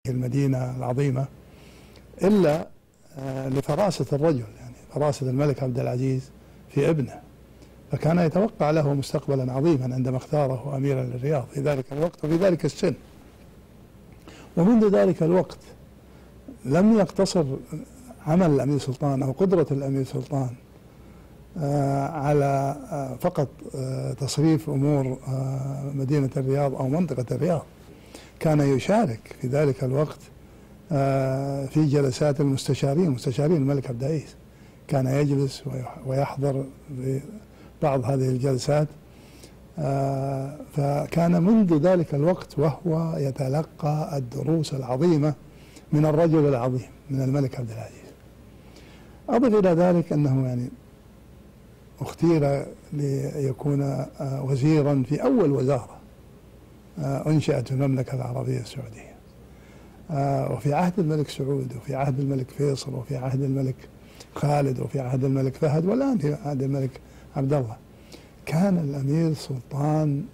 المدينة العظيمة إلا لفراسة الرجل، يعني فراسة الملك عبد العزيز في ابنه، فكان يتوقع له مستقبلا عظيما عندما اختاره أميرا للرياض في ذلك الوقت وفي ذلك السن. ومنذ ذلك الوقت لم يقتصر عمل الأمير سلطان أو قدرة الأمير سلطان على فقط تصريف أمور مدينة الرياض أو منطقة الرياض، كان يشارك في ذلك الوقت في جلسات مستشارين الملك عبد العزيز، كان يجلس ويحضر بعض هذه الجلسات، فكان منذ ذلك الوقت وهو يتلقى الدروس العظيمة من الرجل العظيم من الملك عبد العزيز. أضف إلى ذلك أنه يعني اختير ليكون وزيرا في أول وزارة أنشأت المملكة العربية السعودية، وفي عهد الملك سعود وفي عهد الملك فيصل وفي عهد الملك خالد وفي عهد الملك فهد والآن في عهد الملك عبد الله. كان الأمير سلطان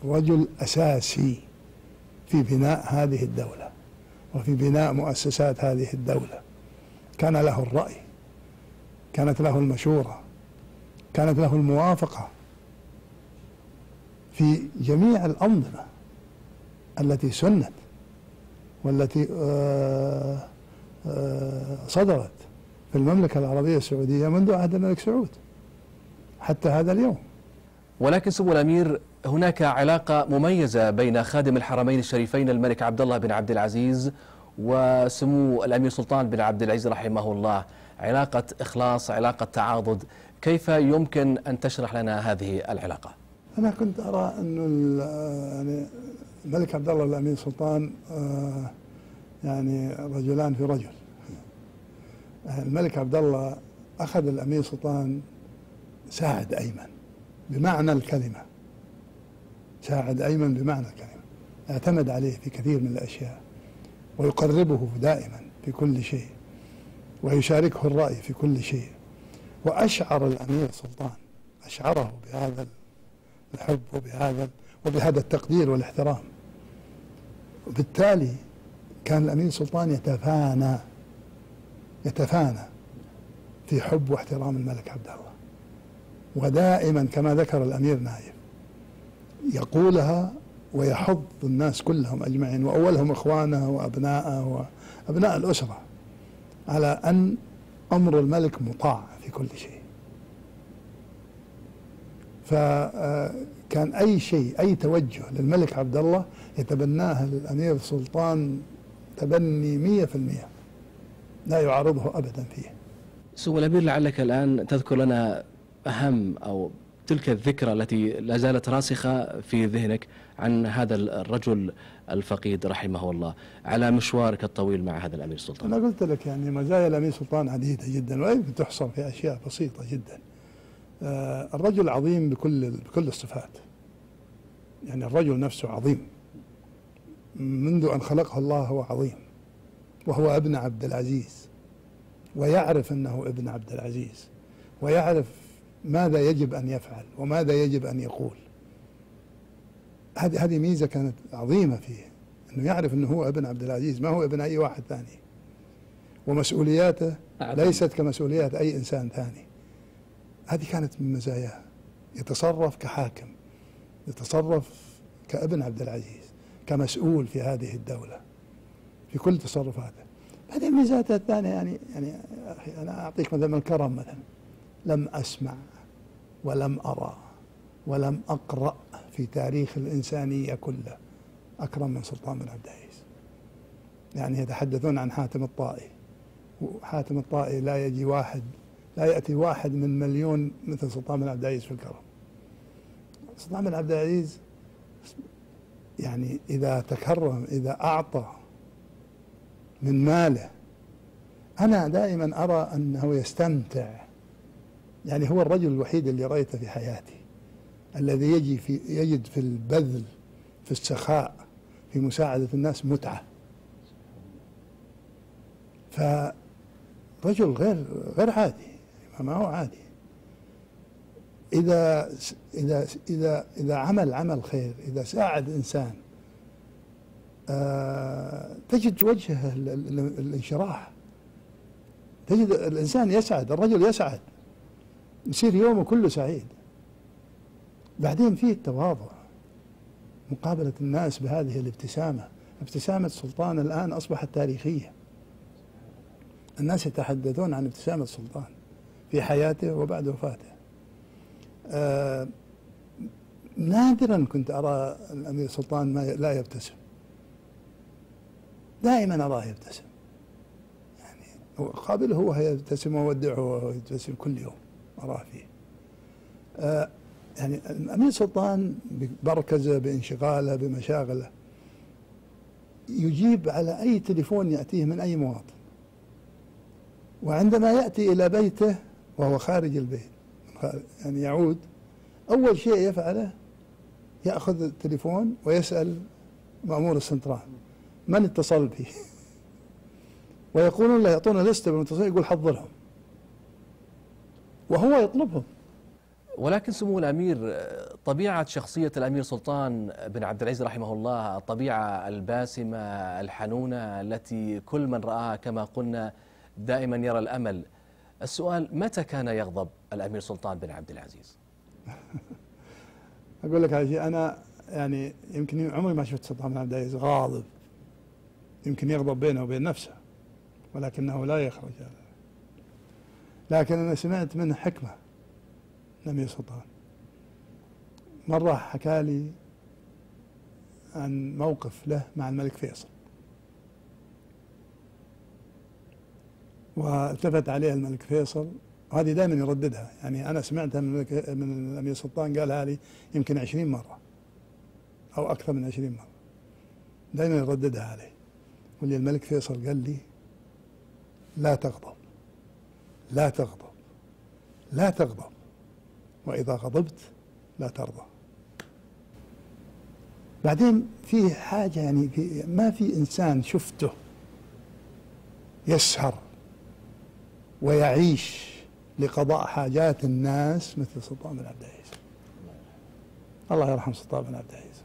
رجل أساسي في بناء هذه الدولة وفي بناء مؤسسات هذه الدولة. كان له الرأي، كانت له المشورة، كانت له الموافقة في جميع الأنظمة التي سنت والتي صدرت في المملكة العربية السعودية منذ عهد الملك سعود حتى هذا اليوم. ولكن سمو الأمير، هناك علاقة مميزة بين خادم الحرمين الشريفين الملك عبد الله بن عبد العزيز وسمو الأمير سلطان بن عبد العزيز رحمه الله، علاقة إخلاص، علاقة تعاضد. كيف يمكن أن تشرح لنا هذه العلاقة؟ أنا كنت أرى أن يعني الملك عبد الله والأمير سلطان يعني رجلان في رجل. الملك عبد الله أخذ الأمير سلطان ساعد أيمن بمعنى الكلمة، ساعد أيمن بمعنى الكلمة، اعتمد عليه في كثير من الأشياء ويقربه دائما في كل شيء ويشاركه الرأي في كل شيء، وأشعر الأمير سلطان أشعره بهذا الحب وبهذا التقدير والاحترام. وبالتالي كان الأمير سلطان يتفانى في حب واحترام الملك عبد الله، ودائما كما ذكر الأمير نايف يقولها ويحض الناس كلهم أجمعين وأولهم إخوانه وأبناءه وأبناء الأسرة على أن أمر الملك مطاع في كل شيء. فكان أي شيء، أي توجه للملك عبد الله يتبناه الأمير سلطان تبني 100%، لا يعارضه أبدا فيه. سمو الأمير، لعلك الآن تذكر لنا أهم أو تلك الذكرى التي لا زالت راسخة في ذهنك عن هذا الرجل الفقيد رحمه الله على مشوارك الطويل مع هذا الأمير سلطان. أنا قلت لك يعني مزايا الأمير سلطان عديدة جدا ولا يمكن تحصر في أشياء بسيطة جدا. الرجل عظيم بكل الصفات، يعني الرجل نفسه عظيم منذ أن خلقه الله، هو عظيم وهو ابن عبد العزيز ويعرف أنه ابن عبد العزيز ويعرف ماذا يجب أن يفعل وماذا يجب أن يقول. هذه ميزة كانت عظيمة فيه، أنه يعرف أنه هو ابن عبد العزيز ما هو ابن أي واحد ثاني، ومسؤولياته ليست كمسؤوليات أي إنسان ثاني. هذه كانت من مزاياه، يتصرف كحاكم، يتصرف كابن عبد العزيز، كمسؤول في هذه الدولة في كل تصرفاته. هذه الميزات الثانية يعني أنا أعطيك مثلا الكرم، مثلا لم أسمع ولم أرى ولم أقرأ في تاريخ الإنسانية كله أكرم من سلطان بن عبد العزيز. يعني يتحدثون عن حاتم الطائي، وحاتم الطائي لا يأتي واحد من مليون مثل سلطان بن عبد العزيز في الكرم. سلطان بن عبد العزيز يعني إذا تكرم، إذا أعطى من ماله، أنا دائما أرى أنه يستمتع. يعني هو الرجل الوحيد اللي رأيته في حياتي الذي يجد في البذل، في السخاء، في مساعدة الناس متعة. فرجل غير عادي، ما هو عادي. إذا عمل عمل خير، إذا ساعد إنسان تجد وجهه الانشراح، تجد الإنسان يسعد، الرجل يسعد، يصير يومه كله سعيد. بعدين فيه التواضع، مقابلة الناس بهذه الابتسامة. ابتسامة سلطان الآن أصبحت تاريخية، الناس يتحدثون عن ابتسامة سلطان في حياته وبعد وفاته. نادرا كنت أرى الأمير سلطان ما لا يبتسم، دائما أراه يبتسم، يعني قابله هو يبتسم وودعه وهو يبتسم كل يوم أراه فيه. يعني الأمير سلطان بمركزه بانشغاله بمشاغله يجيب على أي تليفون يأتيه من أي مواطن، وعندما يأتي إلى بيته وهو خارج البيت يعني يعود، أول شيء يفعله يأخذ التليفون ويسأل مأمور السنترال من اتصل به، ويقولون له يعطونه لستة بالمتصلين، يقول حضرهم وهو يطلبهم. ولكن سمو الأمير، طبيعة شخصية الأمير سلطان بن عبد العزيز رحمه الله الطبيعة الباسمة الحنونة التي كل من رآها كما قلنا دائما يرى الأمل. السؤال: متى كان يغضب الأمير سلطان بن عبد العزيز؟ أقول لك على شيء، أنا يعني يمكن عمري ما شفت سلطان بن عبد العزيز غاضب، يمكن يغضب بينه وبين نفسه ولكنه لا يخرج هذا. لكن أنا سمعت منه حكمة الأمير سلطان. مرة حكى لي عن موقف له مع الملك فيصل، والتفت عليه الملك فيصل، وهذه دائما يرددها، يعني أنا سمعتها من الأمير سلطان قالها لي يمكن 20 مرة أو أكثر من 20 مرة، دائما يرددها عليه. يقول لي الملك فيصل قال لي: لا تغضب، لا تغضب، لا تغضب، وإذا غضبت لا ترضى. بعدين في حاجة، يعني ما في إنسان شفته يسهر ويعيش لقضاء حاجات الناس مثل سلطان بن عبد العزيز. الله يرحم سلطان بن عبد العزيز،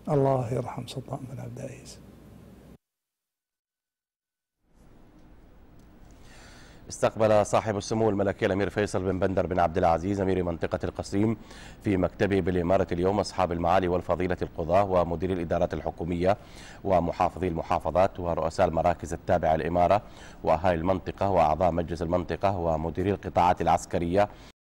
الله يرحم سلطان بن عبد العزيز. استقبل صاحب السمو الملكي الأمير فيصل بن بندر بن عبد العزيز أمير منطقة القصيم في مكتبه بالإمارة اليوم أصحاب المعالي والفضيلة القضاة ومديري الإدارات الحكومية ومحافظي المحافظات ورؤساء المراكز التابعة للإمارة وأهالي المنطقة وأعضاء مجلس المنطقة ومديري القطاعات العسكرية